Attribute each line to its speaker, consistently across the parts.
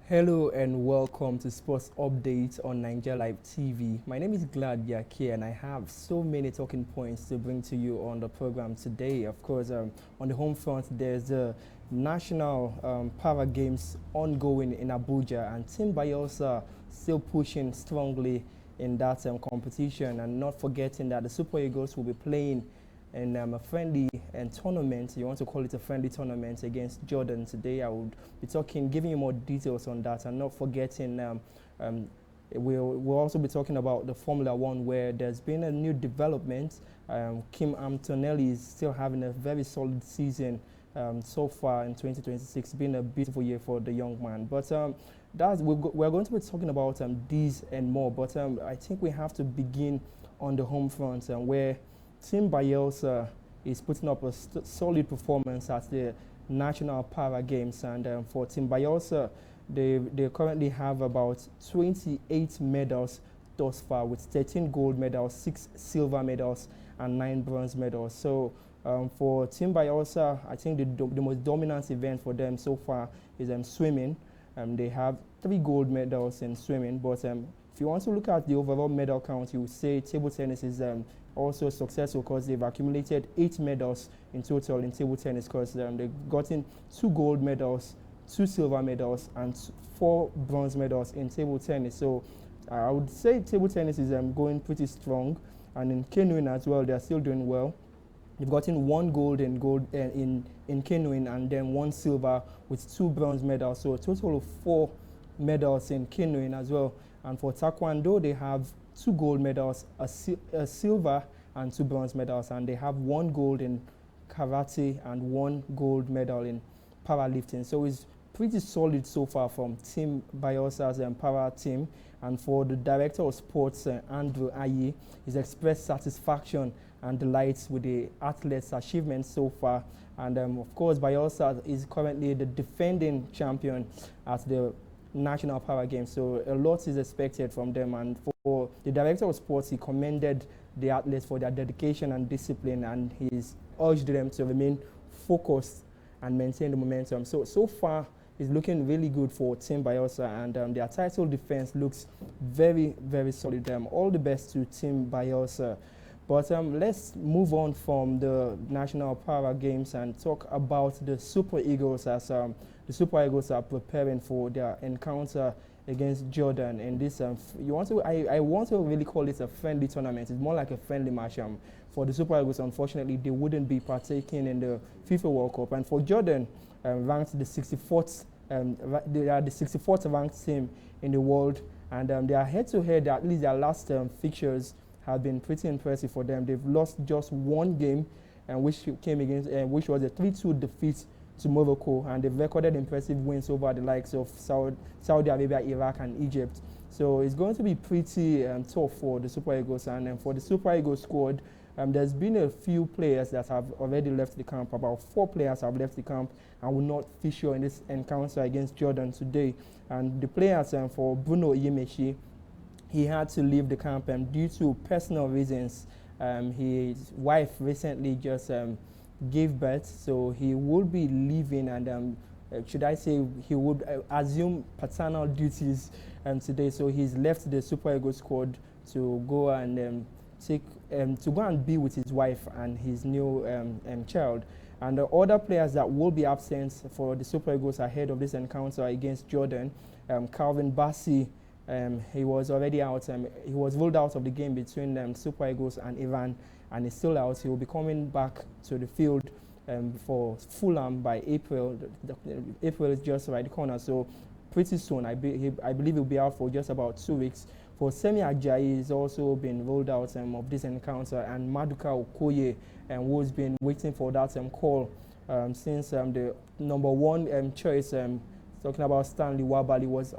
Speaker 1: Hello and welcome to Sports Updates on Nigeria Live TV. My name is Glad Yakie and I have so many talking points to bring to you on the program today. Of course, on the home front, there's the National Para Games ongoing in Abuja, and Team Bayelsa still pushing strongly in that competition, and not forgetting that the Super Eagles will be playing in a friendly tournament. You want to call it a friendly tournament against Jordan today. I would be giving you more details on that, and not forgetting we'll also be talking about the Formula One, where there's been a new development. Kim Antonelli is still having a very solid season so far in 2026. It's been a beautiful year for the young man. But we're going to be talking about these and more. But I think we have to begin on the home front, where Team Bayelsa is putting up a solid performance at the National Para Games, and for Team Bayelsa, they currently have about 28 medals thus far, with 13 gold medals, 6 silver medals, and 9 bronze medals. So for Team Bayelsa, I think the most dominant event for them so far is swimming. They have 3 gold medals in swimming, but if you want to look at the overall medal count, you would say table tennis is also successful, because they've accumulated 8 medals in total in table tennis, because they've gotten 2 gold medals, 2 silver medals, and 4 bronze medals in table tennis. So I would say table tennis is going pretty strong, and in canoeing as well, they're still doing well. They've gotten 1 gold in canoeing, and then 1 silver with 2 bronze medals, so a total of 4 medals in canoeing as well. And for taekwondo, they have 2 gold medals, a silver, and 2 bronze medals, and they have 1 gold in karate and 1 gold medal in powerlifting. So it's pretty solid so far from Team Bayelsa's para team. And for the director of sports, Andrew Aye, he's expressed satisfaction and delight with the athletes' achievements so far. And of course, Bayelsa is currently the defending champion at the National Para Games, so a lot is expected from them. And for the director of sports, he commended the athletes for their dedication and discipline, and he's urged them to remain focused and maintain the momentum. So far, it's looking really good for Team Bayelsa, and their title defense looks very, very solid. All the best to Team Bayelsa. But let's move on from the National Para Games and talk about the Super Eagles, as the Super Eagles are preparing for their encounter against Jordan. In this, I want to really call it a friendly tournament. It's more like a friendly match. For the Super Eagles, unfortunately, they wouldn't be partaking in the FIFA World Cup. And for Jordan, ranked the 64th, they are the 64th ranked team in the world, and they are head-to-head. At least their last fixtures have been pretty impressive for them. They've lost just 1 game, which came against, which was a 3-2 defeat to Morocco, and they've recorded impressive wins over the likes of Saudi Arabia, Iraq, and Egypt. So it's going to be pretty tough for the Super Eagles. And for the Super Eagles squad, there's been a few players that have already left the camp. About 4 players have left the camp and will not feature in this encounter against Jordan today. And the players for Bruno Yemechi, he had to leave the camp due to personal reasons. His wife recently just gave birth, so he would be leaving, and should I say he would assume paternal duties today. So he's left the Super Eagles squad to go and be with his wife and his new child. And the other players that will be absent for the Super Eagles ahead of this encounter against Jordan, Calvin Bassey, he was already out. He was ruled out of the game between Super Eagles and Iran, and he's still out. He will be coming back to the field for Fulham by April. April is just right the corner, so pretty soon. I believe he'll be out for just about 2 weeks. For Semi Ajayi, he's also been ruled out of this encounter, and Maduka Okoye, who's been waiting for that call since the number 1 choice. Talking about Stanley Wabali was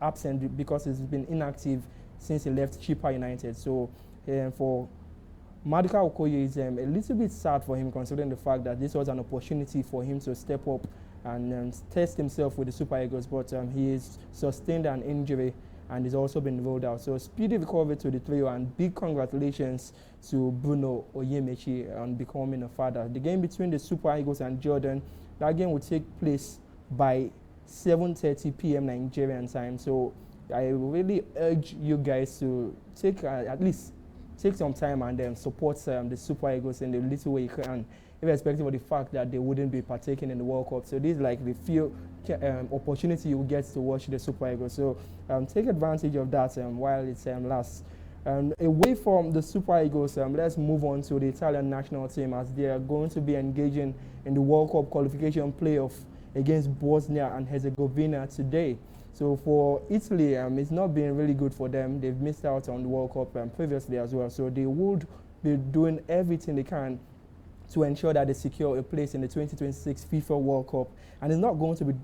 Speaker 1: absent because he's been inactive since he left Chippa United. So for Maduka Okoye, is a little bit sad for him, considering the fact that this was an opportunity for him to step up and test himself with the Super Eagles, but he has sustained an injury and has also been rolled out. So speedy recovery to the trio, and big congratulations to Bruno Oyemechi on becoming a father. The game between the Super Eagles and Jordan, that game will take place by 7:30 p.m. Nigerian time. So I really urge you guys to take at least take some time and support the Super Eagles in the little way you can, irrespective of the fact that they wouldn't be partaking in the World Cup. So this is like the few opportunity you will get to watch the Super Eagles. So take advantage of that while it lasts. Away from the Super Eagles, let's move on to the Italian national team, as they are going to be engaging in the World Cup qualification playoff against Bosnia and Herzegovina today. So for Italy, it's not been really good for them. They've missed out on the World Cup previously as well. So they would be doing everything they can to ensure that they secure a place in the 2026 FIFA World Cup. And it's not going to be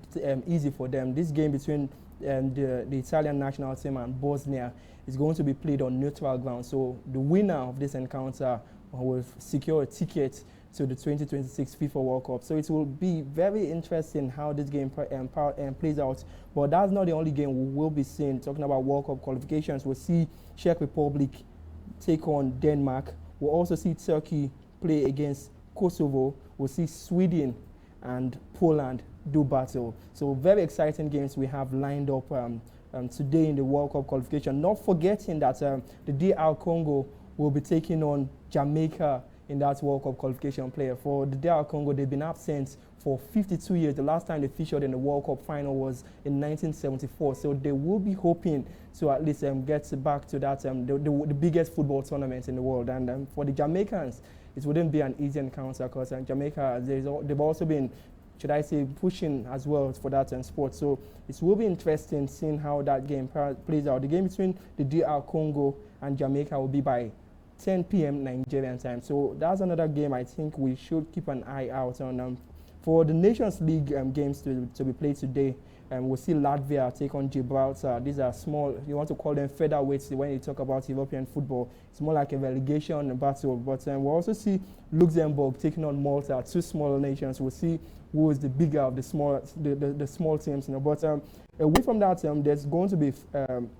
Speaker 1: easy for them. This game between the Italian national team and Bosnia is going to be played on neutral ground. So the winner of this encounter will secure a ticket to the 2026 FIFA World Cup. So it will be very interesting how this game plays out. But that's not the only game we will be seeing. Talking about World Cup qualifications, we'll see Czech Republic take on Denmark. We'll also see Turkey play against Kosovo. We'll see Sweden and Poland do battle. So very exciting games we have lined up today in the World Cup qualification. Not forgetting that the DR Congo will be taking on Jamaica in that World Cup qualification player. For the DR Congo, they've been absent for 52 years. The last time they featured in the World Cup final was in 1974. So they will be hoping to at least get back to that, the biggest football tournament in the world. And for the Jamaicans, it wouldn't be an easy encounter because Jamaica, they've also been, should I say, pushing as well for that sport. So it will be interesting seeing how that game plays out. The game between the DR Congo and Jamaica will be by 10 p.m. Nigerian time. So that's another game I think we should keep an eye out on. For the Nations League games to be played today, we'll see Latvia take on Gibraltar. These are small, you want to call them featherweights when you talk about European football. It's more like a relegation battle. But we'll also see Luxembourg taking on Malta, two smaller nations. We'll see who is the bigger of the small teams. But away from that, there's going to be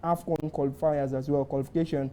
Speaker 1: AFCON qualifiers as well, qualification.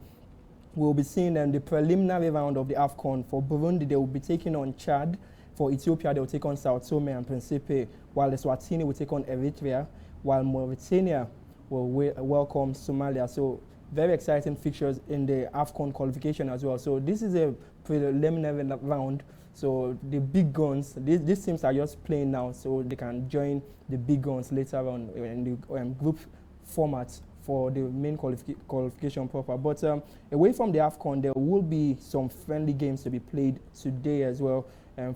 Speaker 1: We'll be seeing the preliminary round of the AFCON. For Burundi, they will be taking on Chad. For Ethiopia, they will take on Sao Tome and Principe, while Eswatini will take on Eritrea, while Mauritania will welcome Somalia. So very exciting fixtures in the AFCON qualification as well. So this is a preliminary round. So the big guns, these teams are just playing now, so they can join the big guns later on in the group format for the main qualification proper. But away from the AFCON, there will be some friendly games to be played today as well.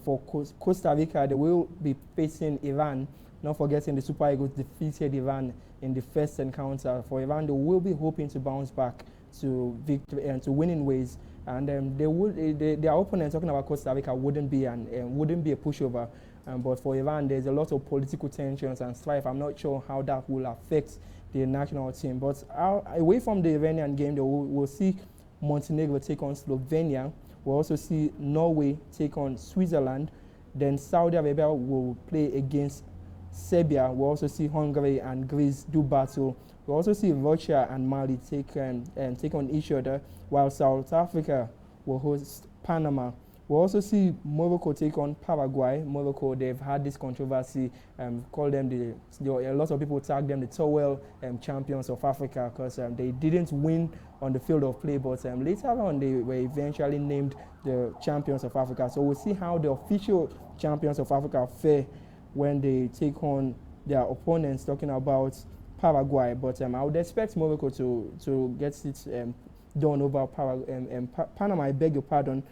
Speaker 1: For Costa Rica, they will be facing Iran. Not forgetting the Super Eagles defeated Iran in the first encounter. For Iran, they will be hoping to bounce back to victory and to winning ways. And their opponent, talking about Costa Rica, wouldn't be a pushover. But for Iran, there's a lot of political tensions and strife. I'm not sure how that will affect the national team. But away from the Iranian game, we'll see Montenegro take on Slovenia. We'll also see Norway take on Switzerland. Then Saudi Arabia will play against Serbia. We'll also see Hungary and Greece do battle. We'll also see Russia and Mali take on each other, while South Africa will host Panama. We'll also see Morocco take on Paraguay. Morocco, they've had this controversy, call them a lot of people tag them the towel champions of Africa because they didn't win on the field of play, but later on they were eventually named the champions of Africa. So we'll see how the official champions of Africa fare when they take on their opponents, talking about Paraguay. But I would expect Morocco to get it done over Panama. I beg your pardon.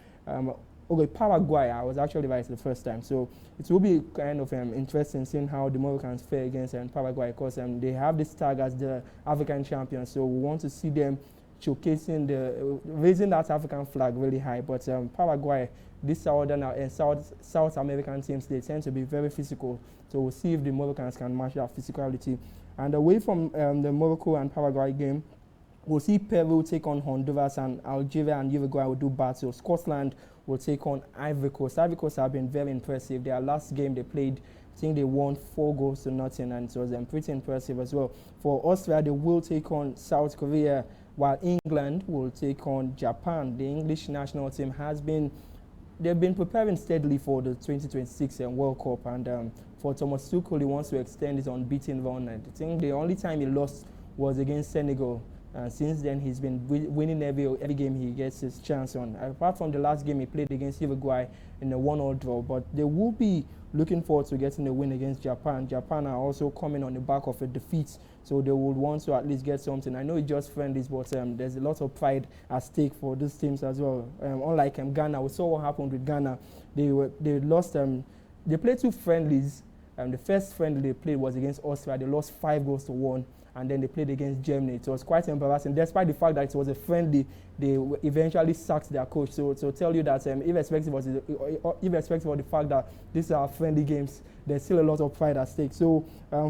Speaker 1: Okay, Paraguay, I was actually right the first time. So it will be kind of interesting seeing how the Moroccans fare against Paraguay, because they have this tag as the African champions. So we want to see them showcasing raising that African flag really high. But Paraguay, these southern and South American teams, they tend to be very physical. So we'll see if the Moroccans can match that physicality. And away from the Morocco and Paraguay game, we'll see Peru take on Honduras, and Algeria and Uruguay will do battle. Scotland will take on Ivory Coast. Ivory Coast have been very impressive. Their last game they played, I think they won 4-0, and it was pretty impressive as well. For Austria, they will take on South Korea, while England will take on Japan. The English national team they've been preparing steadily for the 2026 World Cup, and for Thomas Tuchel, he wants to extend his unbeaten run. I think the only time he lost was against Senegal. Since then, he's been winning every game he gets his chance on. Apart from the last game he played against Uruguay in a 1-1 draw, but they will be looking forward to getting a win against Japan. Japan are also coming on the back of a defeat, so they would want to at least get something. I know it's just friendlies, but there's a lot of pride at stake for these teams as well. Unlike Ghana, we saw what happened with Ghana. They lost. They played 2 friendlies. The first friendly they played was against Austria. They lost 5-1. And then they played against Germany. It was quite embarrassing. Despite the fact that it was a friendly, they eventually sacked their coach. So to tell you that irrespective of the fact that these are friendly games, there's still a lot of pride at stake. So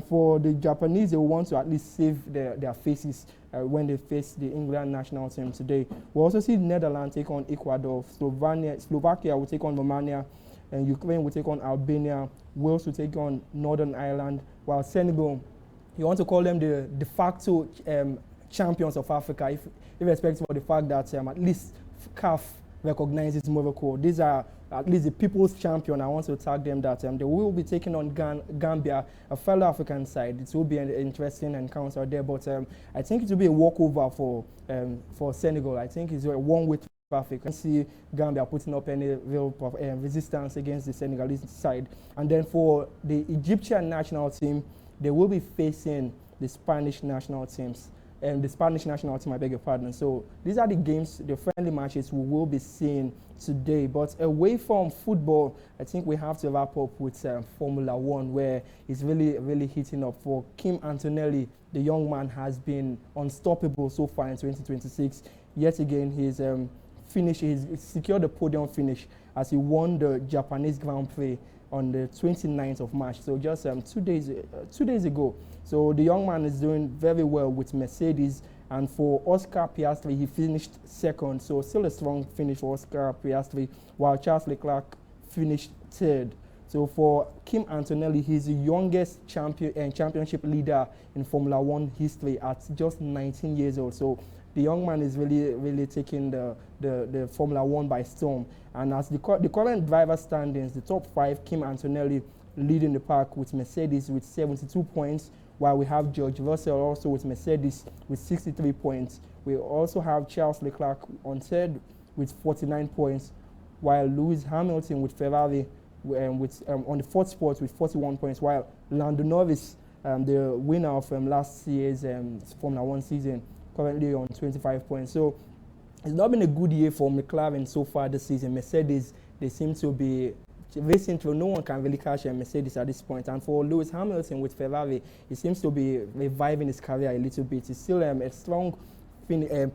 Speaker 1: for the Japanese, they want to at least save their faces when they face the England national team today. We'll also see Netherlands take on Ecuador. Slovakia will take on Romania. And Ukraine will take on Albania. Wales will take on Northern Ireland. While Senegal, you want to call them the de facto champions of Africa, irrespective of the fact that at least CAF recognizes Morocco. These are at least the people's champion. I want to tag them that they will be taking on Gambia, a fellow African side. It will be an interesting encounter there, but I think it will be a walkover for Senegal. I think it's a one-way traffic. I see Gambia putting up any real resistance against the Senegalese side. And then for the Egyptian national team, they will be facing the Spanish national teams. The Spanish national team, I beg your pardon. So these are the games, the friendly matches we will be seeing today. But away from football, I think we have to wrap up with Formula One, where it's really, really heating up. For Kim Antonelli, the young man has been unstoppable so far in 2026. Yet again, he's secured the podium finish as he won the Japanese Grand Prix on the 29th of March, so just 2 days ago. So the young man is doing very well with Mercedes, and for Oscar Piastri, he finished second, so still a strong finish for Oscar Piastri, while Charles Leclerc finished third. So for Kim Antonelli, he's the youngest championship leader in Formula One history at just 19 years old. So the young man is really, really taking the Formula One by storm. And as the current driver standings, the top 5, Kim Antonelli leading the pack with Mercedes with 72 points, while we have George Russell also with Mercedes with 63 points. We also have Charles Leclerc on third with 49 points, while Lewis Hamilton with Ferrari on the fourth spot with 41 points, while Lando Norris, the winner of last year's Formula One season, currently on 25 points. So it's not been a good year for McLaren so far this season. Mercedes, they seem to be racing through. No one can really catch a Mercedes at this point. And for Lewis Hamilton with Ferrari, he seems to be reviving his career a little bit. It's still a strong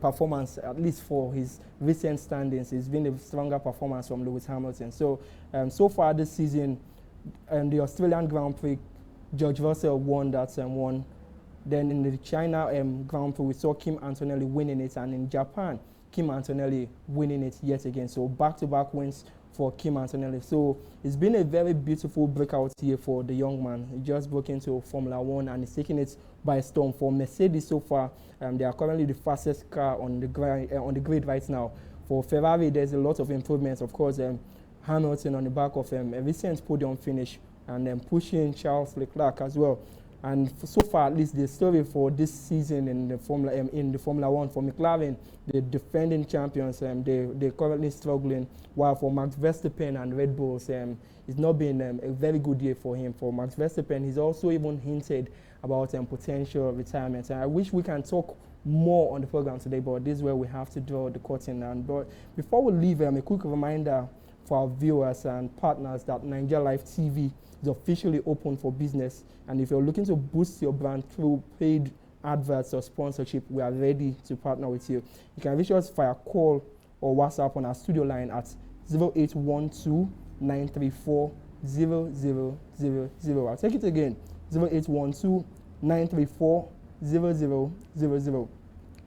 Speaker 1: performance, at least for his recent standings. It's been a stronger performance from Lewis Hamilton. So, so far this season, the Australian Grand Prix, George Russell won that one. Then in the China Grand Prix, we saw Kim Antonelli winning it, and in Japan, Kim Antonelli winning it yet again. So back-to-back wins for Kim Antonelli. So it's been a very beautiful breakout year for the young man. He just broke into Formula One and he's taking it by storm. For Mercedes so far, they are currently the fastest car on the grid right now. For Ferrari, there's a lot of improvements. Of course, Hamilton on the back of a recent podium finish, and then pushing Charles Leclerc as well. And so far, at least the story for this season in the Formula One for McLaren, the defending champions, they're currently struggling. While for Max Verstappen and Red Bulls, it's not been a very good year for him. For Max Verstappen, he's also even hinted about potential retirement. And I wish we can talk more on the program today, but this is where we have to draw the curtain. But before we leave, a quick reminder for our viewers and partners that Nigeria Live TV is officially open for business. And if you're looking to boost your brand through paid adverts or sponsorship, we are ready to partner with you. You can reach us via call or WhatsApp on our studio line at 0812 934 0000. I'll take it again, 0812 934 0000.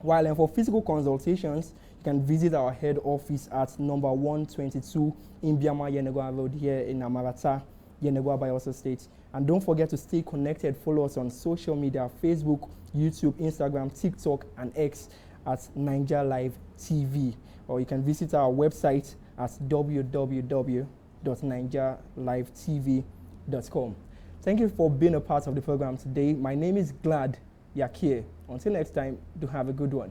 Speaker 1: While for physical consultations, you can visit our head office at number 122 Imbiama Yenagoa Road here in Amarata, Yenagoa Bayelsa State. And don't forget to stay connected. Follow us on social media, Facebook, YouTube, Instagram, TikTok, and X at Nigeria Live TV. Or you can visit our website at www.nigerialivetv.com. Thank you for being a part of the program today. My name is Glad Yakie. Until next time, do have a good one.